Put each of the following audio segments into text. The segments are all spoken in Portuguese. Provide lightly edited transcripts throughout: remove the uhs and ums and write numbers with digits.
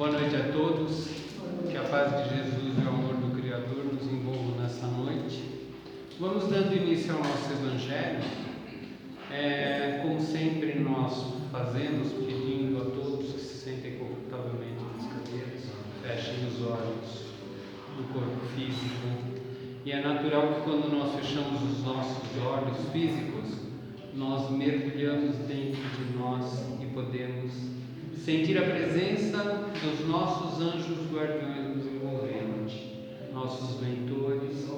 Boa noite a todos, que a paz de Jesus e o amor do Criador nos envolvam nessa noite. Vamos dando início ao nosso Evangelho, como sempre nós fazemos, pedindo a todos que se sentem confortavelmente nas cadeiras, fechem os olhos do corpo físico. E é natural que quando nós fechamos os nossos olhos físicos, nós mergulhamos dentro de nós e podemos sentir a presença dos nossos anjos guardiões nos envolvendo, nossos mentores,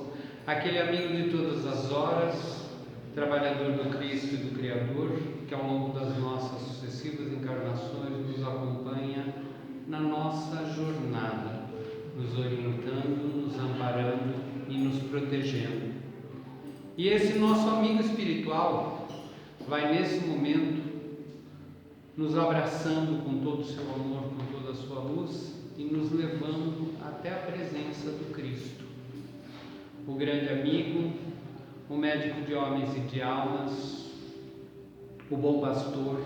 aquele amigo de todas as horas, trabalhador do Cristo e do Criador, que ao longo das nossas sucessivas encarnações nos acompanha na nossa jornada, nos orientando, nos amparando e nos protegendo. E esse nosso amigo espiritual vai nesse momento nos abraçando com todo o seu amor, com toda a sua luz e nos levando até a presença do Cristo, o grande amigo, o médico de homens e de almas, o bom pastor.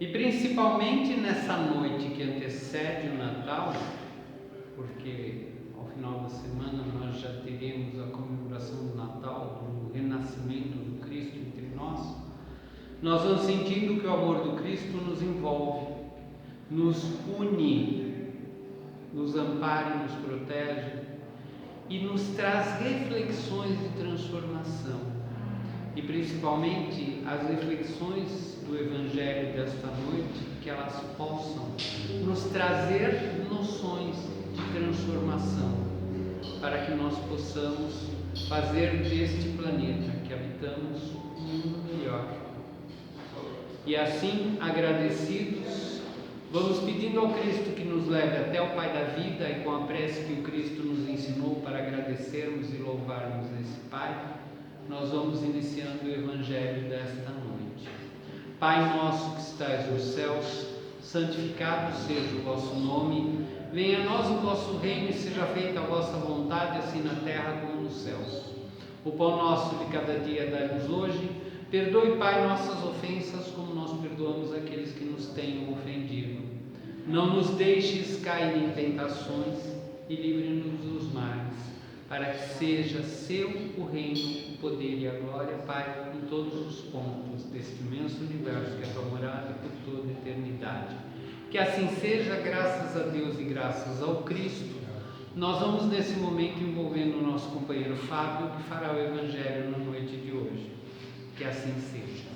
E principalmente nessa noite que antecede o Natal, porque ao final da semana nós já teremos a comemoração do Natal, do renascimento do Cristo entre nós, nós vamos sentindo que o amor do Cristo nos envolve, nos une, nos ampara e nos protege e nos traz reflexões de transformação. E principalmente as reflexões do Evangelho desta noite, que elas possam nos trazer noções de transformação, para que nós possamos fazer deste planeta que habitamos um mundo melhor. E assim, agradecidos, vamos pedindo ao Cristo que nos leve até o Pai da vida e com a prece que o Cristo nos ensinou para agradecermos e louvarmos esse Pai, nós vamos iniciando o Evangelho desta noite. Pai nosso que estais nos céus, santificado seja o vosso nome, venha a nós o vosso reino e seja feita a vossa vontade, assim na terra como nos céus. O pão nosso de cada dia dai-nos hoje. Perdoe, Pai, nossas ofensas, como nós perdoamos aqueles que nos tenham ofendido. Não nos deixes cair em tentações e livre-nos dos males, para que seja seu o reino, o poder e a glória, Pai, em todos os pontos deste imenso universo que é tua morada por toda a eternidade. Que assim seja, graças a Deus e graças ao Cristo. Nós vamos nesse momento envolvendo o nosso companheiro Fábio, que fará o Evangelho na noite de hoje. Que assim seja.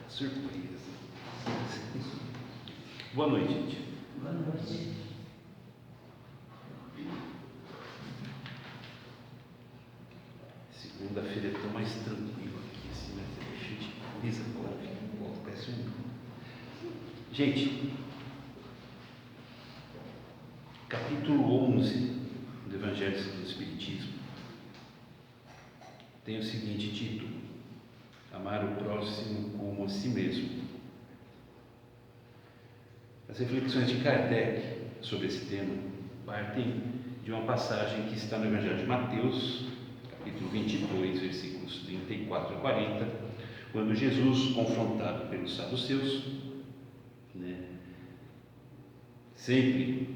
Surpresa. Boa noite, gente. Boa noite. Segunda-feira é tão mais tranquilo aqui, assim, né? Você deixa de coisa agora, parece um. Gente, capítulo 11 do Evangelho segundo o Espiritismo tem o seguinte título: Amar o próximo como a si mesmo. As reflexões de Kardec sobre esse tema partem de uma passagem que está no Evangelho de Mateus, capítulo 22, versículos 34 a 40, quando Jesus, confrontado pelos saduceus, sempre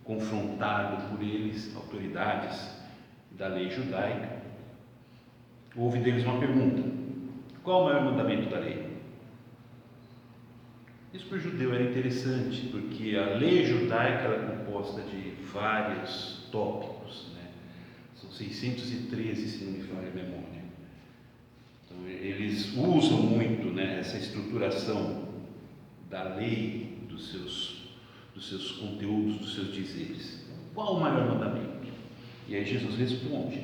confrontado por eles, autoridades da lei judaica, houve deles uma pergunta: qual o maior mandamento da lei? Isso para o judeu era interessante, porque a lei judaica era composta de vários tópicos, São 613, se não me falha a memória. Então, eles usam muito, essa estruturação da lei, dos seus conteúdos, dos seus dizeres. Qual o maior mandamento? E aí Jesus responde: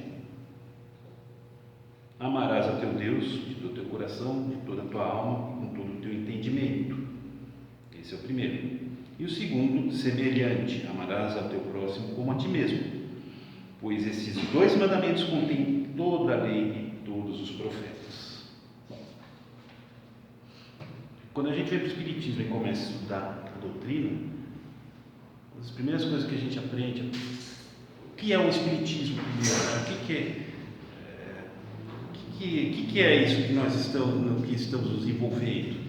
amarás a teu Deus de todo o teu coração, de toda a tua alma, com todo o teu entendimento. Esse é o primeiro. E o segundo, semelhante: amarás a teu próximo como a ti mesmo. Pois esses dois mandamentos contêm toda a lei e todos os profetas. quando a gente vem para o Espiritismo e começa a estudar a doutrina, uma das primeiras coisas que a gente aprende é o que é o Espiritismo primeiro, o que é isso que nós estamos nos envolvendo,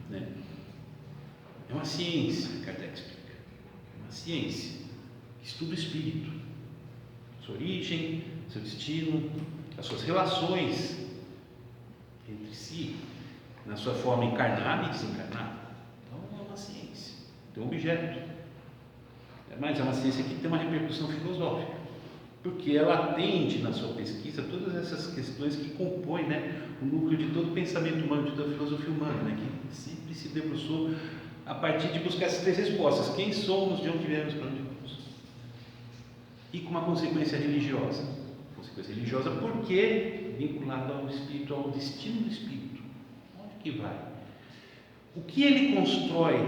né? É uma ciência, Kardec explica, é uma ciência que estuda o espírito, sua origem, seu destino, as suas relações entre si, na sua forma encarnada e desencarnada. Então é uma ciência, tem um objeto. Mas é uma ciência que tem uma repercussão filosófica, porque ela atende na sua pesquisa todas essas questões que compõem, né, o núcleo de todo o pensamento humano, de toda a filosofia humana, né, que sempre se debruçou a partir de buscar essas três respostas: quem somos, de onde viemos, para onde vamos, e com uma consequência religiosa. Consequência religiosa porque vinculada ao espírito, ao destino do espírito. Onde que vai? O que ele constrói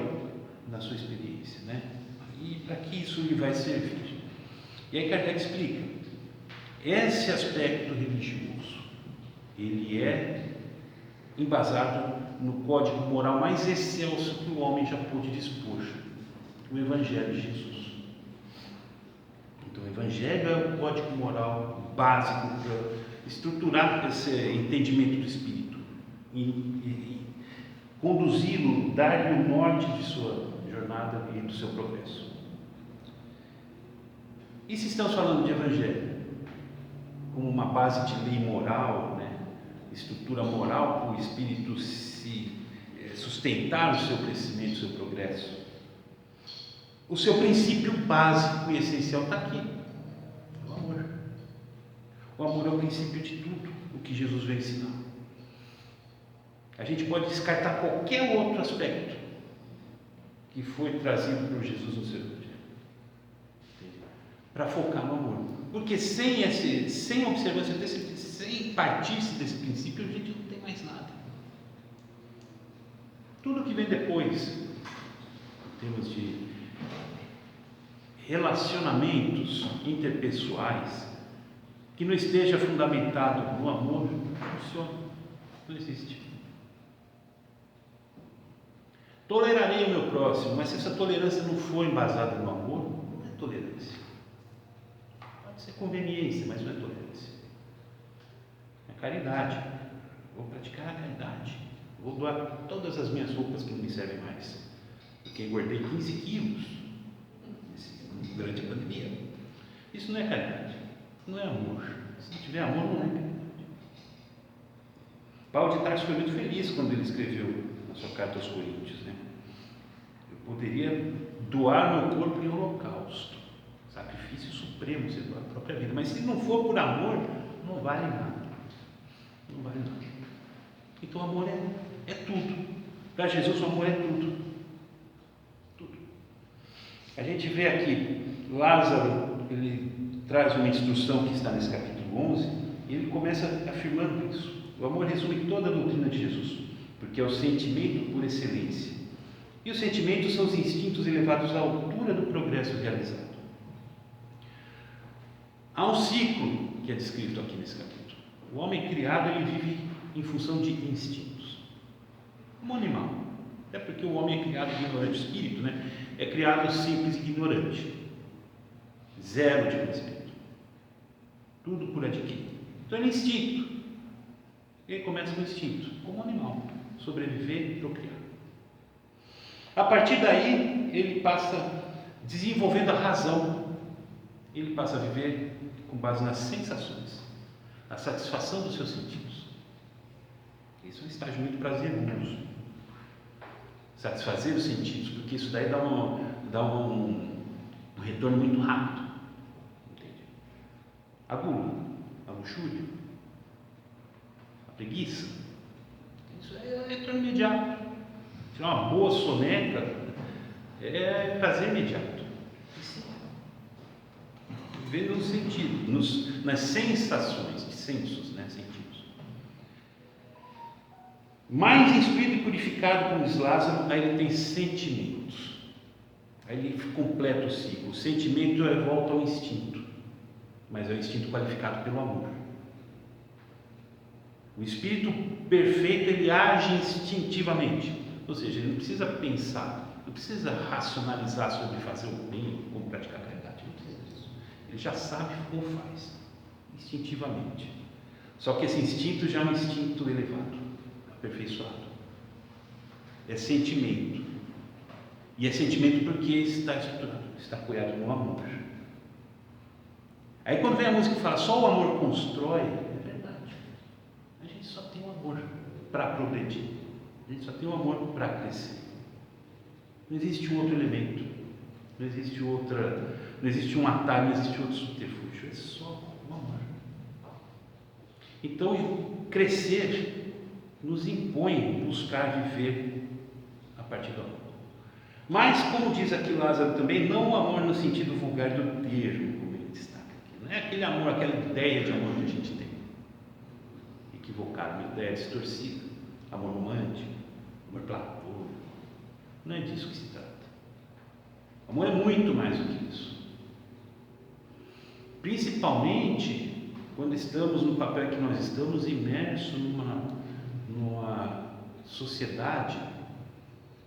na sua experiência, né? E para que isso lhe vai servir? E aí Kardec explica: esse aspecto religioso, ele é embasado no código moral mais excelso que o homem já pôde dispor, o Evangelho de Jesus. Então o Evangelho é o código moral básico para estruturar esse entendimento do Espírito e conduzi-lo, dar-lhe o norte de sua jornada e do seu progresso. E se estamos falando de Evangelho como uma base de lei moral, né, estrutura moral para o espírito se sustentar o seu crescimento, o seu progresso, o seu princípio básico e essencial está aqui: o amor. O amor é o princípio de tudo o que Jesus veio ensinar. A gente pode descartar qualquer outro aspecto que foi trazido por Jesus no seu Evangelho, para focar no amor, porque sem observância desse, sem partir-se desse princípio, a gente não tem mais nada. Tudo que vem depois, em termos de relacionamentos interpessoais, que não esteja fundamentado no amor, não funciona, não existe. Tolerarei o meu próximo, mas se essa tolerância não for embasada no amor, não é tolerância. Pode ser conveniência, mas não é tolerância. É caridade. Vou praticar a caridade. Vou doar todas as minhas roupas que não me servem mais, porque engordei 15 quilos durante a pandemia. Isso não é caridade, não é amor. Se não tiver amor, não é caridade. Paulo de Tarso foi muito feliz quando ele escreveu na sua carta aos Coríntios, né? Eu poderia doar meu corpo em holocausto, sacrifício supremo, você doar a própria vida, mas se não for por amor, não vale nada. Não vale nada. Então o amor é tudo. Para Jesus o amor é tudo. Tudo. A gente vê aqui Lázaro, ele traz uma instrução que está nesse capítulo 11, e ele começa afirmando isso. O amor resume toda a doutrina de Jesus, porque é o sentimento por excelência. E os sentimentos são os instintos elevados à altura do progresso realizado. Há um ciclo que é descrito aqui nesse capítulo. O homem criado, ele vive em função de instintos, como animal. Até porque o homem é criado ignorante, o espírito, né? É criado simples e ignorante, zero de conhecimento, tudo por adquirir. Então ele é instinto. Ele começa com instinto, como animal, sobreviver e procriar. A partir daí, ele passa desenvolvendo a razão, ele passa a viver com base nas sensações, a satisfação dos seus sentidos. Isso é um estágio muito prazeroso, satisfazer os sentidos, porque isso daí dá um retorno muito rápido. Entende? A gula, a luxúria, a preguiça, isso é retorno imediato. Tirar uma boa soneca é prazer imediato. Viver no sentido, nas sensações, de sensos, né? Sentidos. Mais instruído e purificado como diz Lázaro, aí ele tem sentimentos. Aí ele completa o ciclo. O sentimento volta ao instinto, mas é o instinto qualificado pelo amor. O espírito perfeito, ele age instintivamente, Ou seja, ele não precisa pensar, não precisa racionalizar sobre fazer o bem, como praticar a caridade, não precisa disso. Ele já sabe como faz, instintivamente. Só que esse instinto já é um instinto elevado, aperfeiçoado. É sentimento. E é sentimento porque está estruturado, está apoiado no amor. Aí quando vem a música que fala só o amor constrói, é verdade. A gente só tem o amor para progredir. A gente só tem o amor para crescer. Não existe um outro elemento. Não existe um atalho, não existe outro subterfúgio. É só o amor. Então, crescer nos impõe buscar viver a partir do amor. Mas, como diz aqui Lázaro também, não o amor no sentido vulgar do termo, como ele destaca aqui. Não é aquele amor, aquela ideia de amor que a gente tem. Equivocado, uma ideia distorcida. Amor romântico, amor platônico. Não é disso que se trata. Amor é muito mais do que isso. Principalmente quando estamos no papel que nós estamos imersos numa sociedade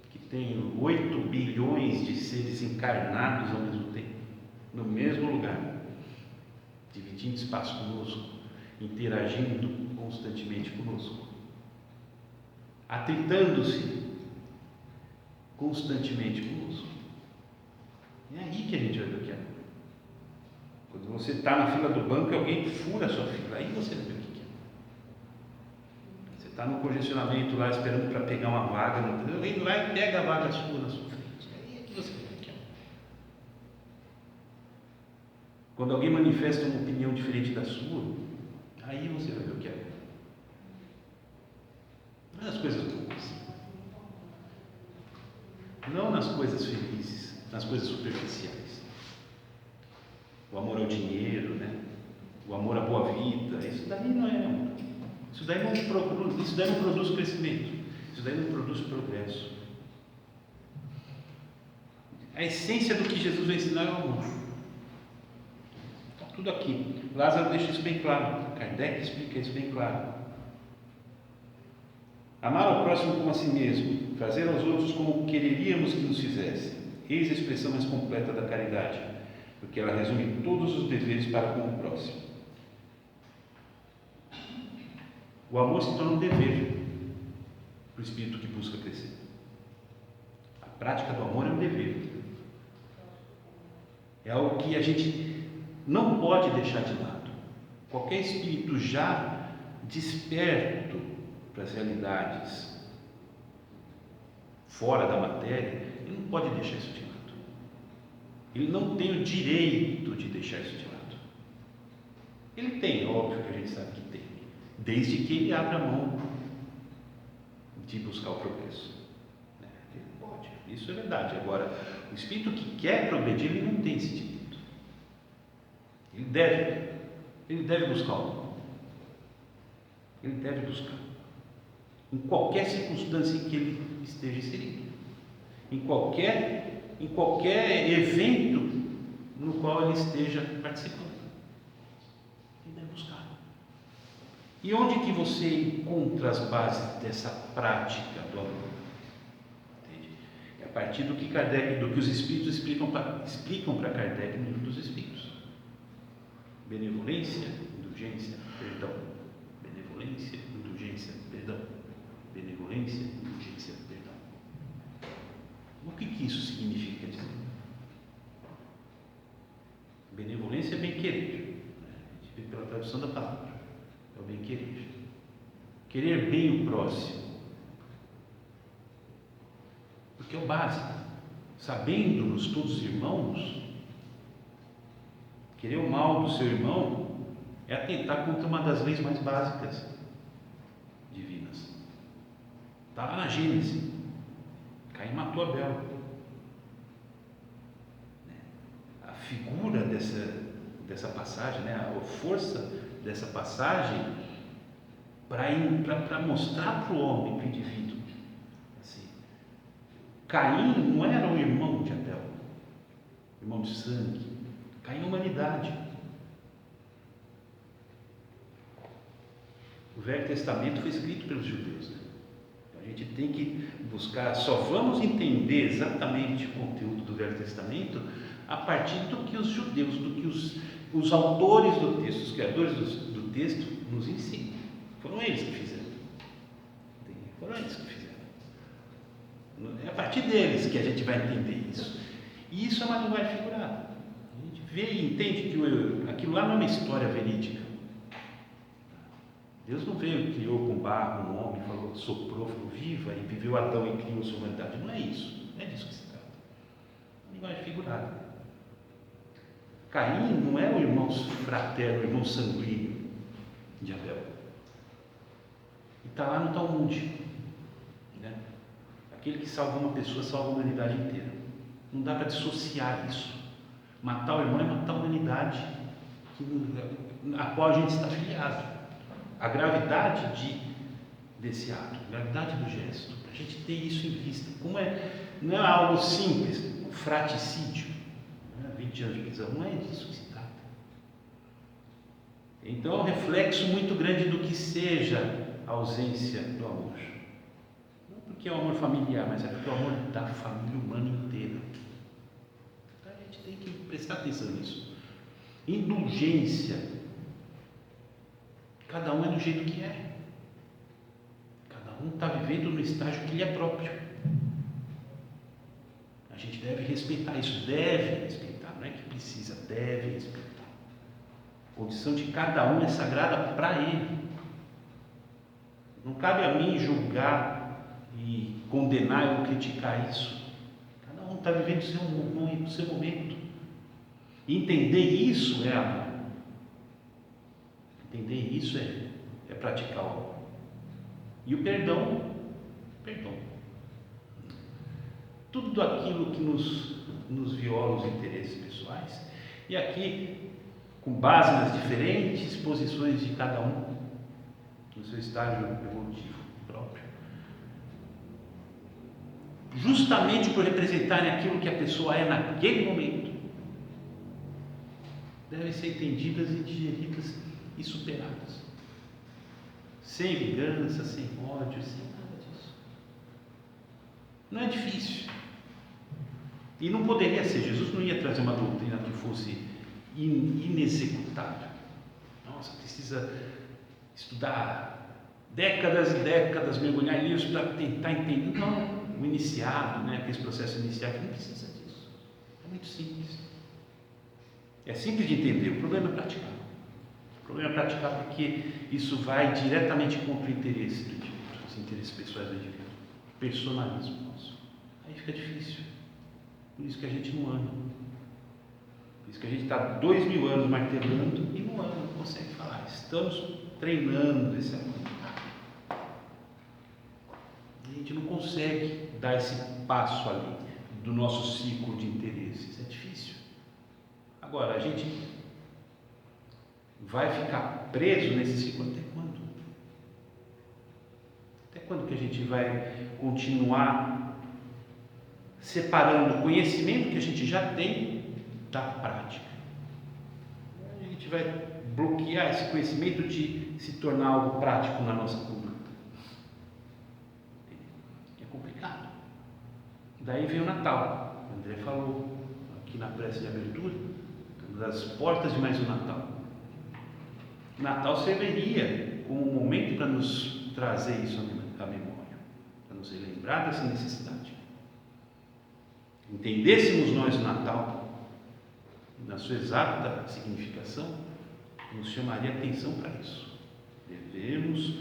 que tem 8 bilhões de seres encarnados ao mesmo tempo, no mesmo lugar, dividindo espaço conosco, interagindo constantemente conosco, atritando-se constantemente conosco. É aí que a gente vai ver o que é. Quando você está na fila do banco e alguém fura a sua fila, aí você vai ver o que é. Você está no congestionamento lá esperando para pegar uma vaga, alguém vai e pega a vaga sua na sua frente. Aí é que você vai ver o que é. Quando alguém manifesta uma opinião diferente da sua, aí você vai ver o que é. Não nas coisas boas, não nas coisas felizes, nas coisas superficiais. O amor ao dinheiro, né? O amor à boa vida, isso daí não é amor. Isso daí não produz crescimento, isso daí não produz progresso. A essência do que Jesus vai ensinar é o amor. Está tudo aqui. Lázaro deixa isso bem claro, Kardec explica isso bem claro. Amar ao próximo como a si mesmo, fazer aos outros como quereríamos que nos fizessem, eis a expressão mais completa da caridade, porque ela resume todos os deveres para com o próximo. O amor se torna um dever para o espírito que busca crescer. A prática do amor é um dever. É algo que a gente não pode deixar de lado. Qualquer espírito já desperto para as realidades fora da matéria, ele não pode deixar isso de lado. Ele não tem o direito de deixar isso de lado. Ele tem, óbvio que a gente sabe que tem, desde que ele abra mão de buscar o progresso. Ele pode, isso é verdade. Agora, o espírito que quer progredir, ele não tem esse direito. Ele deve buscar o amor. Ele deve buscar. Em qualquer circunstância em que ele esteja inserido, em qualquer evento no qual ele esteja participando, ele deve buscar. E onde que você encontra as bases dessa prática do amor? Entende? É a partir do que os Espíritos explicam para Kardec no Livro dos Espíritos. Benevolência, indulgência, perdão. Benevolência, indulgência, perdão. Benevolência, indulgência, perdão. O que isso significa dizer? Benevolência é bem-querer. A gente vê pela tradução da palavra. É o bem-querer. Querer bem o próximo. Porque é o básico. Sabendo-nos todos irmãos, querer o mal do seu irmão é atentar contra uma das leis mais básicas divinas. Está lá na Gênesis. Caim matou Abel. A figura dessa passagem, a força dessa passagem para mostrar para o homem, para o indivíduo, assim, Caim não era o irmão de Abel, irmão de sangue. Caim é a humanidade. O Velho Testamento foi escrito pelos judeus, A A gente tem que buscar, só vamos entender exatamente o conteúdo do Velho Testamento a partir do que os judeus, do que os autores do texto, os criadores do texto nos ensinam. Foram eles que fizeram. Foram eles que fizeram. É a partir deles que a gente vai entender isso. E isso é uma linguagem figurada. A gente vê e entende que aquilo lá não é uma história verídica. Deus não veio, criou com barro um homem, falou, soprou, falou, viva, e viveu Adão e criou sua humanidade. Não é isso. Não é disso que se trata. É uma linguagem figurada. Caim não é o irmão fraterno, o irmão sanguíneo de Abel. E está lá no Talmud. Né? Aquele que salva uma pessoa, salva a humanidade inteira. Não dá para dissociar isso. Matar o irmão é matar a humanidade a qual a gente está afiliado. A gravidade desse ato, a gravidade do gesto, para a gente ter isso em vista. Não é algo simples, um fraticídio, 20 anos de prisão, não é disso que se trata. Então é um reflexo muito grande do que seja a ausência do amor. Não porque é o amor familiar, mas é porque é o amor da família humana inteira. Então a gente tem que prestar atenção nisso. Indulgência. Cada um é do jeito que é. Cada um está vivendo no estágio que lhe é próprio. A gente deve respeitar isso, deve respeitar, não é que precisa, deve respeitar. A condição de cada um é sagrada para ele. Não cabe a mim julgar e condenar ou criticar isso. Cada um está vivendo o seu momento. E entender isso é amar. Entender isso é praticar o amor. E o perdão. Tudo aquilo que nos viola os interesses pessoais. E aqui, com base nas diferentes posições de cada um, no seu estágio evolutivo próprio. Justamente por representarem aquilo que a pessoa é naquele momento, devem ser entendidas e digeridas e superadas, sem vingança, sem ódio, sem nada disso. Não é difícil, e não poderia ser. Jesus não ia trazer uma doutrina que fosse inexecutável. Nossa, precisa estudar décadas e décadas, mergulhar nisso para tentar entender. Não, o iniciado, aquele processo iniciado, não precisa disso. É muito simples. É simples de entender, o problema é praticar. O problema é praticar porque isso vai diretamente contra o interesse do indivíduo, os interesses pessoais do indivíduo, o personalismo nosso. Aí fica difícil. Por isso que a gente não anda. Por isso que a gente está 2000 anos martelando e não anda, não consegue falar. Estamos treinando esse amor. A gente não consegue dar esse passo ali do nosso ciclo de interesses. É difícil. Agora, a gente vai ficar preso nesse ciclo até quando? Até quando que a gente vai continuar separando o conhecimento que a gente já tem da prática? A gente vai bloquear esse conhecimento de se tornar algo prático na nossa conduta. É complicado. Daí vem o Natal. O André falou aqui na prece de abertura, das portas de mais um Natal. O Natal serviria como um momento para nos trazer isso à memória, para nos lembrar dessa necessidade. Entendêssemos nós o Natal na sua exata significação, nos chamaria atenção para isso. Devemos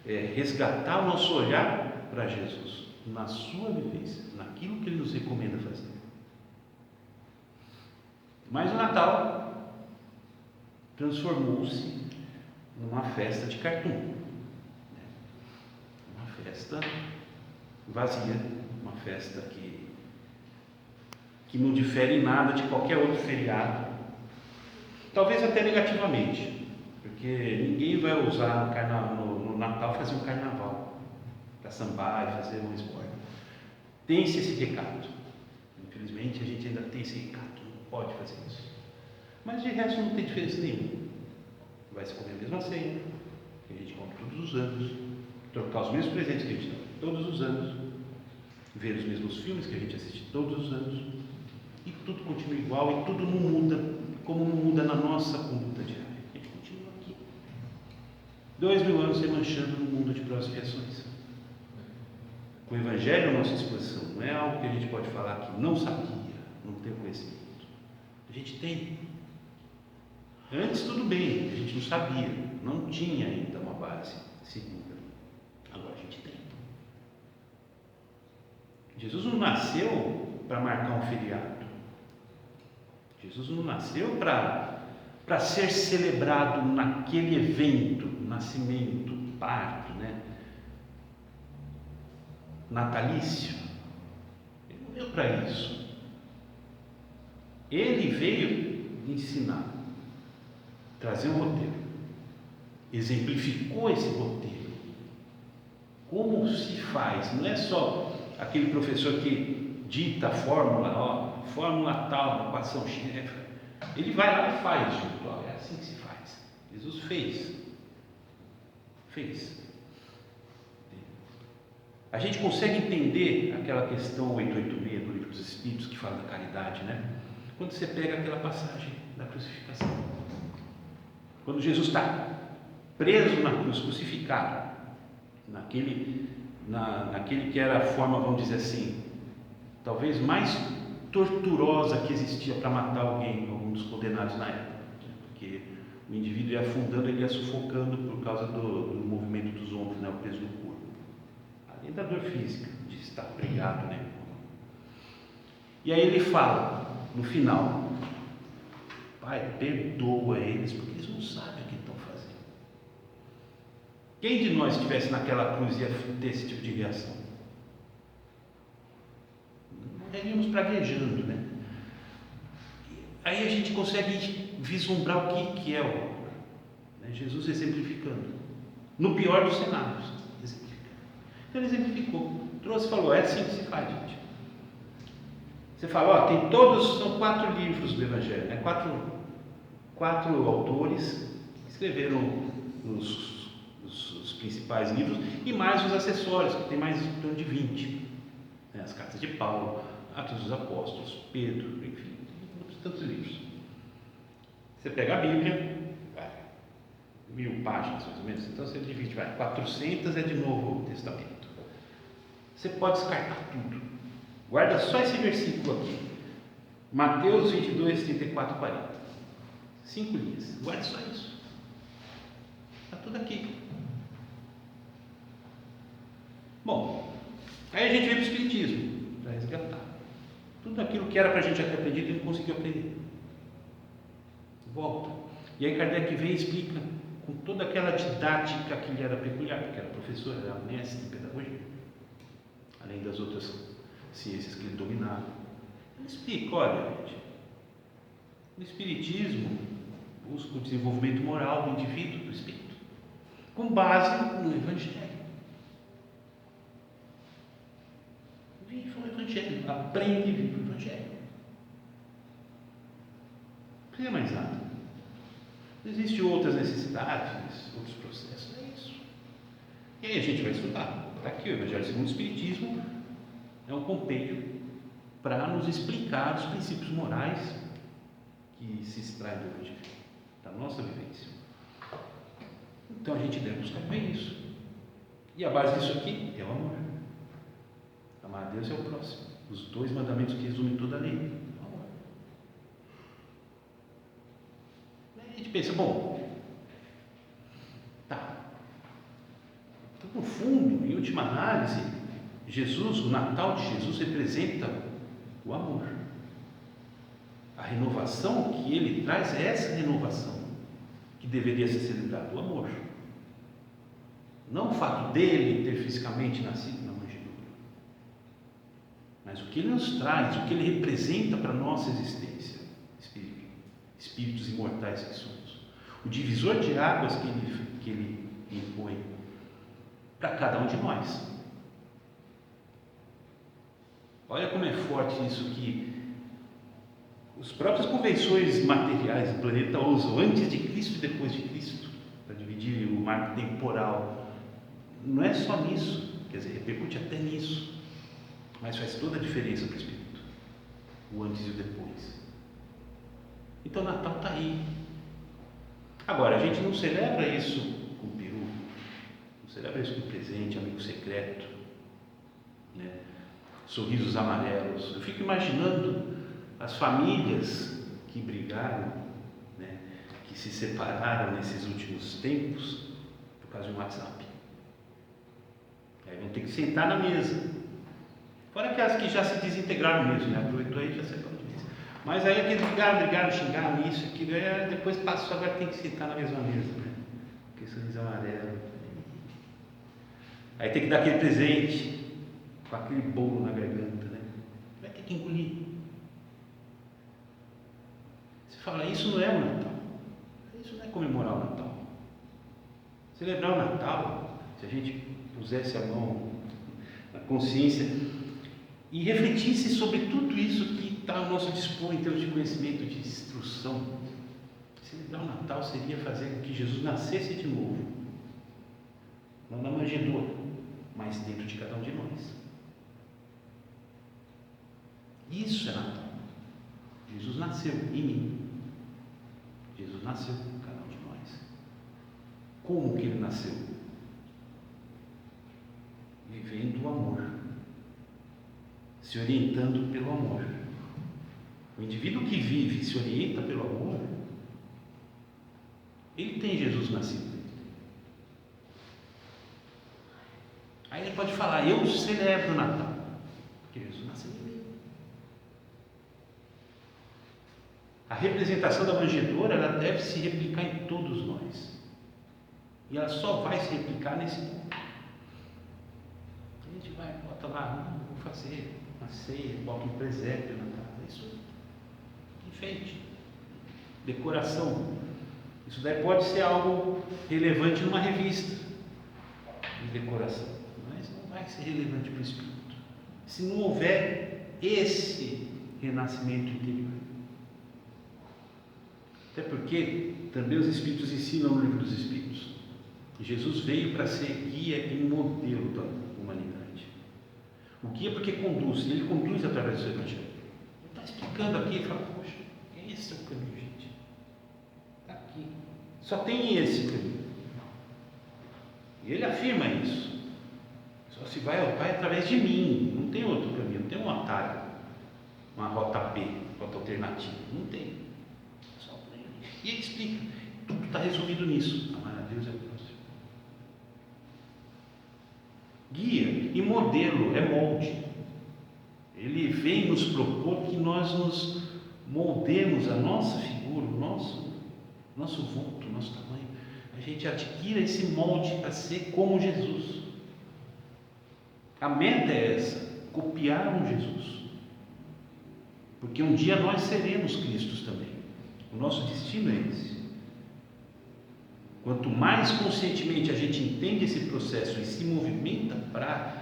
resgatar o nosso olhar para Jesus, na sua vivência, naquilo que Ele nos recomenda fazer. Mas o Natal transformou-se numa festa de cartoon, uma festa vazia, uma festa que não difere em nada de qualquer outro feriado, talvez até negativamente, porque ninguém vai usar no Natal fazer um carnaval, para sambar e fazer um esporte. Tem-se esse recado, infelizmente a gente ainda tem esse recado, não pode fazer isso, mas de resto não tem diferença nenhuma. Vai se comer a mesma ceia que a gente come todos os anos, trocar os mesmos presentes que a gente dá todos os anos, ver os mesmos filmes que a gente assiste todos os anos, e tudo continua igual, e tudo não muda, como não muda na nossa conduta diária. A gente continua aqui. 2000 anos se manchando no mundo de provas e expiações. O Evangelho à nossa disposição não é algo que a gente pode falar que não sabia, não tem conhecimento. A gente tem. Antes tudo bem, a gente não sabia, não tinha ainda uma base segura. Agora a gente tem. Jesus não nasceu para marcar um feriado. Jesus não nasceu para ser celebrado naquele evento, nascimento, parto, né? Natalício. Ele não veio para isso. Ele veio ensinar, trazer um roteiro, exemplificou esse roteiro. Como se faz? Não é só aquele professor que dita a fórmula, fórmula tal, da equação x. Ele vai lá e faz junto. É assim que se faz. Jesus fez. A gente consegue entender aquela questão 886 do Livro dos Espíritos que fala da caridade, né? Quando você pega aquela passagem da crucificação. Quando Jesus está preso na cruz, crucificado, naquele que era a forma, vamos dizer assim, talvez mais torturosa que existia para matar alguém, algum dos condenados na época, porque o indivíduo ia afundando, ele ia sufocando por causa do movimento dos ombros, né, o peso do corpo, além da dor física de estar pregado, né? E aí ele fala no final: Pai, perdoa eles porque eles não sabem o que estão fazendo. Quem de nós estivesse naquela cruz ia ter esse tipo de reação? Iríamos praguejando, né? Aí a gente consegue vislumbrar o que é o amor, né? Jesus exemplificando, no pior dos cenários, exemplificando. Então ele exemplificou, trouxe e falou: é assim que se faz, gente. Você fala, tem todos, são 4 livros do Evangelho, né? Quatro autores que escreveram os principais livros e mais os acessórios, que tem mais em torno de 20, né? As cartas de Paulo, Atos dos Apóstolos, Pedro, enfim, tantos livros. Você pega a Bíblia, 1000 páginas mais ou menos, então você divide, 400 é de Novo Testamento. Você pode descartar tudo. Guarda só esse versículo aqui, Mateus 22, 34 e 40. 5 linhas, guarda só isso. Está tudo aqui. Bom, aí a gente vem para o Espiritismo, para resgatar. Tudo aquilo que era para a gente ter aprendido, ele não conseguiu aprender. Volta. E aí Kardec vem e explica, com toda aquela didática que lhe era peculiar, porque era professor, era mestre em pedagogia, além das outras ciências que ele dominava. Ele explica: olha, gente, o Espiritismo busca o desenvolvimento moral do indivíduo, do espírito, com base no Evangelho. Vive o Evangelho, aprende e vive o Evangelho. Não precisa mais nada. Não existem outras necessidades, outros processos, é isso. E aí a gente vai estudar. Está aqui o Evangelho segundo o Espiritismo, é um compêndio para nos explicar os princípios morais que se extraem do Evangelho, da nossa vivência. Então a gente deve buscar bem isso. E a base disso aqui é o amor. Amar a Deus e ao próximo. Os 2 mandamentos que resumem toda a lei. O amor. Aí a gente pensa, bom, tá. Então, no fundo, em última análise, Jesus, o Natal de Jesus representa o amor. A renovação que ele traz é essa renovação que deveria ser celebrada, o amor. Não o fato dele ter fisicamente nascido na manjedoura, mas o que ele nos traz, o que ele representa para a nossa existência, espíritos imortais que somos. O divisor de águas que ele impõe para cada um de nós. Olha como é forte isso que as próprias convenções materiais do planeta usam, antes de Cristo e depois de Cristo, para dividir o marco temporal. Não é só nisso que quer dizer, repercute até nisso, mas faz toda a diferença para o espírito, o antes e o depois. Então o Natal está aí. Agora, a gente não celebra isso com peru, não celebra isso com presente, amigo secreto, né? Sorrisos amarelos. Eu fico imaginando as famílias que brigaram, né? Que se separaram nesses últimos tempos por causa de um WhatsApp. Aí vão ter que sentar na mesa. Fora aquelas que já se desintegraram mesmo, né? Aproveitou aí e já separou de vez. Mas aí aqueles brigaram, xingaram isso, aquilo, depois passou, agora tem que sentar na mesma mesa, né? Porque sorriso amarelo. Aí tem que dar aquele presente, com aquele bolo na garganta, né? Vai ter que engolir. Você fala, isso não é o Natal. Isso não é comemorar o Natal. Celebrar o Natal, se a gente pusesse a mão na consciência e refletisse sobre tudo isso que está ao nosso dispor em termos de conhecimento, de instrução. Celebrar o Natal seria fazer com que Jesus nascesse de novo, não na manjedoura, mas dentro de cada um de nós. Isso é Natal. Jesus nasceu em mim. Jesus nasceu em cada um de nós. Como que ele nasceu? Vivendo o amor, se orientando pelo amor. O indivíduo que vive e se orienta pelo amor, ele tem Jesus nascido. Aí ele pode falar, eu celebro o Natal, porque Jesus nasceu em mim. A representação da manjedoura, ela deve se replicar em todos nós. E ela só vai se replicar nesse ponto. A gente vai, bota lá, vou fazer uma ceia, bota um presépio na casa, isso, enfeite, decoração. Isso daí pode ser algo relevante numa revista de decoração, mas não vai ser relevante para o espírito se não houver esse renascimento interior. Até porque também os espíritos ensinam no Livro dos Espíritos. Jesus veio para ser guia e modelo da humanidade. O guia porque conduz, e ele conduz através do seu evangelho. Ele está explicando aqui e fala, poxa, esse é o caminho, gente. Está aqui. Só tem esse caminho. E ele afirma isso. Só se vai ao Pai através de mim. Não tem outro caminho, não tem um atalho, uma rota B, rota alternativa. Não tem. Só tem. E ele explica. Tudo está resumido nisso. Amar a Deus é o próximo. Guia e modelo é molde. Ele vem nos propor que nós nos moldemos a nossa figura, o nosso vulto, o nosso tamanho. A gente adquira esse molde para ser como Jesus. A meta é essa, copiar um Jesus. Porque um dia nós seremos Cristos também. O nosso destino é esse. Quanto mais conscientemente a gente entende esse processo e se movimenta para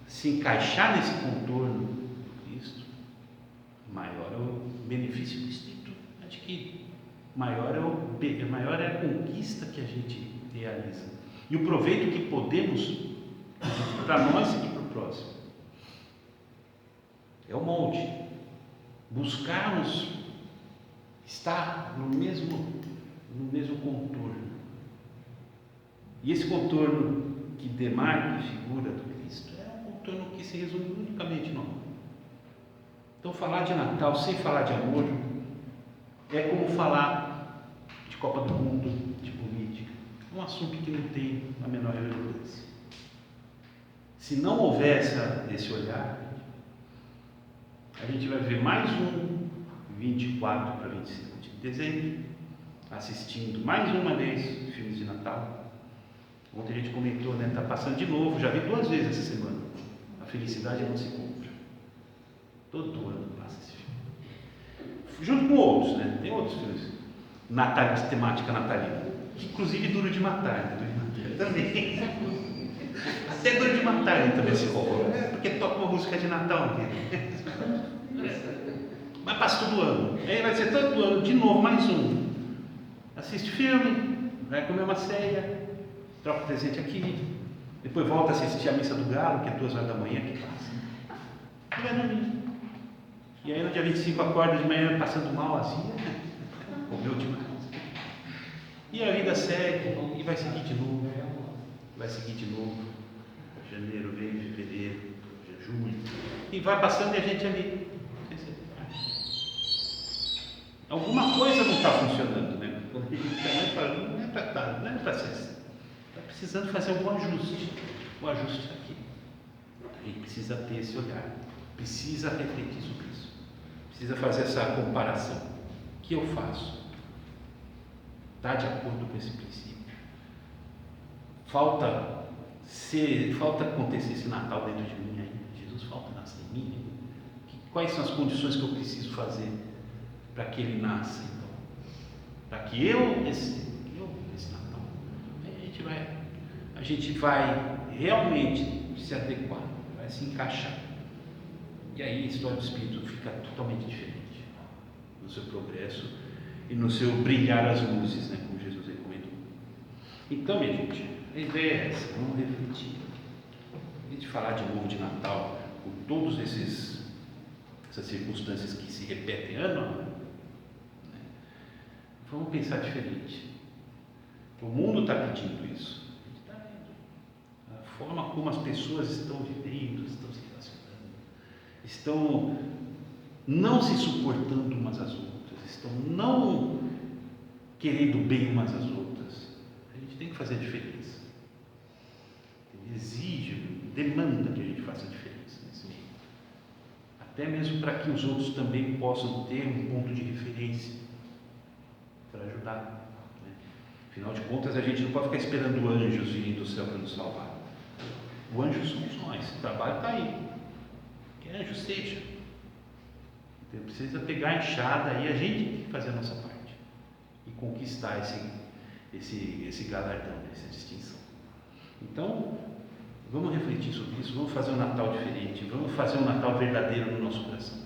se encaixar nesse contorno do Cristo, maior é o benefício que o Espírito adquire, maior é a conquista que a gente realiza e o proveito que podemos para nós e para o próximo. É o molde, buscarmos estar no mesmo contorno. E esse contorno que demarca a figura do Cristo é um contorno que se resume unicamente no amor. Então, falar de Natal sem falar de amor é como falar de Copa do Mundo, de política, um assunto que não tem a menor relevância. Se não houver esse olhar, a gente vai ver mais um 24 para 25 de dezembro, assistindo mais uma vez filmes de Natal. Ontem a gente comentou, né? Está passando de novo, já vi 2 vezes essa semana. A felicidade não se compra. Todo ano passa esse filme. Junto com outros, né? Tem outros filmes de temática natalina. Que inclusive Duro de Matar, né? Também. Até Duro de Matar entra nesse rolo. Porque toca uma música de Natal. Né? Mas passa todo ano. Aí vai ser todo ano, de novo, mais um. Assiste filme, vai comer uma ceia, troca presente aqui, Depois volta a assistir a missa do galo, que é 2 horas da manhã, que passa. E vai dormir. E aí no dia 25 acorda de manhã passando mal assim, comeu demais. E a vida segue, e vai seguir de novo. Vai seguir de novo. Janeiro vem, fevereiro, julho. E vai passando e a gente ali. Alguma coisa não está funcionando, né? Quando a gente fala, não é para ser assim. Está precisando fazer algum ajuste. O ajuste está aqui. A gente precisa ter esse olhar. Precisa refletir sobre isso. Precisa fazer essa comparação. O que eu faço? Está de acordo com esse princípio? Falta acontecer esse Natal dentro de mim ainda. Jesus falta nascer em mim. Quais são as condições que eu preciso fazer para que ele nasça, então? Para que esse Natal, a gente vai realmente se adequar, vai se encaixar. E aí a história do Espírito fica totalmente diferente no seu progresso e no seu brilhar as luzes, né, como Jesus recomendou. Então, minha gente, a ideia é essa, vamos refletir. A gente falar de novo de Natal, por todas essas circunstâncias que se repetem ano a ano, né? Vamos pensar diferente. O mundo está pedindo isso. A gente está vendo a forma como as pessoas estão vivendo, estão se relacionando, estão não se suportando umas às outras, estão não querendo bem umas às outras. A gente tem que fazer a diferença. Exige, demanda que a gente faça a diferença nesse meio. Até mesmo para que os outros também possam ter um ponto de referência para ajudar. Né? Afinal de contas, a gente não pode ficar esperando anjos virem do céu para nos salvar. O anjo somos nós, o trabalho está aí. Que anjo seja. Então, precisa pegar a enxada e a gente tem que fazer a nossa parte e conquistar esse galardão, essa distinção. Então, vamos refletir sobre isso, vamos fazer um Natal diferente, vamos fazer um Natal verdadeiro no nosso coração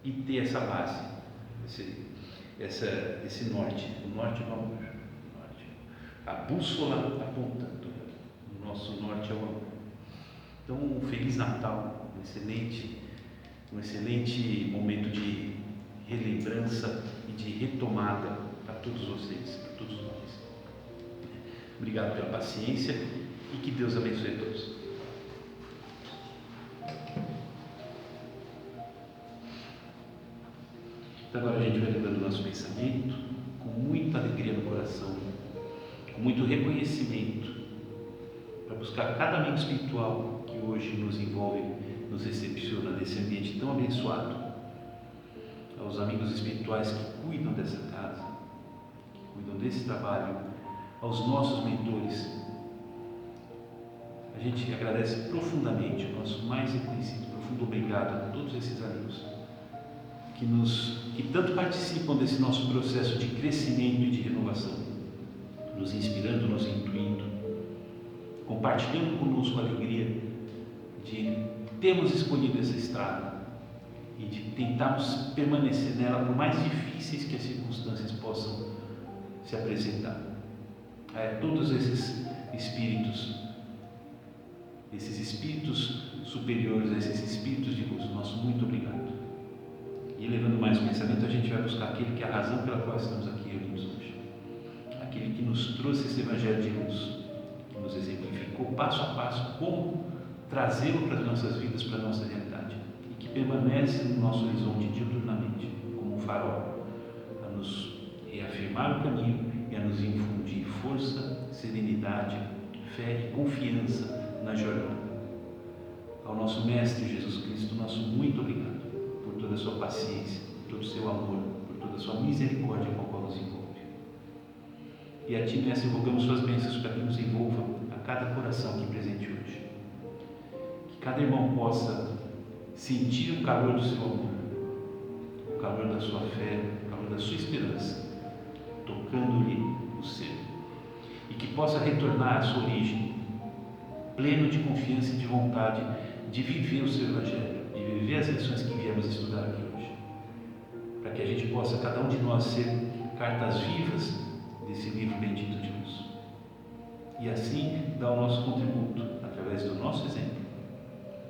e ter essa base, esse norte, o norte do amor, a bússola apontando, o nosso norte é o amor. Então, um Feliz Natal, um excelente momento de relembrança e de retomada para todos vocês, para todos nós. Obrigado pela paciência e que Deus abençoe a todos. Então agora a gente vai levando o nosso pensamento com muita alegria no coração, com muito reconhecimento, para buscar cada amigo espiritual que hoje nos envolve, nos recepciona nesse ambiente tão abençoado, aos amigos espirituais que cuidam dessa casa, que cuidam desse trabalho, aos nossos mentores. A gente agradece profundamente o nosso mais reconhecido, profundo obrigado a todos esses amigos que tanto participam desse nosso processo de crescimento e de renovação, nos inspirando, nos intuindo, compartilhando conosco a alegria de termos escolhido essa estrada e de tentarmos permanecer nela por mais difíceis que as circunstâncias possam se apresentar. Todos esses espíritos superiores, esses espíritos de luz, nosso muito obrigado. E elevando mais o pensamento, a gente vai buscar aquele que é a razão pela qual estamos aqui reunidos hoje, aquele que nos trouxe esse evangelho de luz, que nos exemplificou passo a passo como trazê-lo para as nossas vidas, para a nossa realidade, e que permanece no nosso horizonte diuturnamente, como um farol, a nos reafirmar o caminho e a nos infundir força, serenidade, fé e confiança na jornada. Ao nosso Mestre Jesus Cristo, nosso muito obrigado por toda a sua paciência, por todo o seu amor, por toda a sua misericórdia com a qual nos envolve. E a Ti, Mestre, rogamos Suas bênçãos para que nos envolva a cada coração aqui presente hoje. Que cada irmão possa sentir o calor do seu amor, o calor da sua fé, o calor da sua esperança, tocando-lhe o ser. E que possa retornar à sua origem, pleno de confiança e de vontade de viver o seu Evangelho, de viver as lições que viemos estudar aqui hoje. Para que a gente possa, cada um de nós, ser cartas vivas desse livro bendito de luz. e assim dar o nosso contributo, através do nosso exemplo,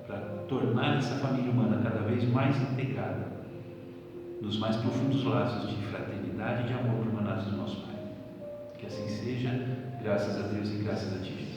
para tornar essa família humana cada vez mais integrada nos mais profundos laços de fraternidade e de amor permanentes do nosso Pai. Que assim seja, graças a Deus e graças a Ti.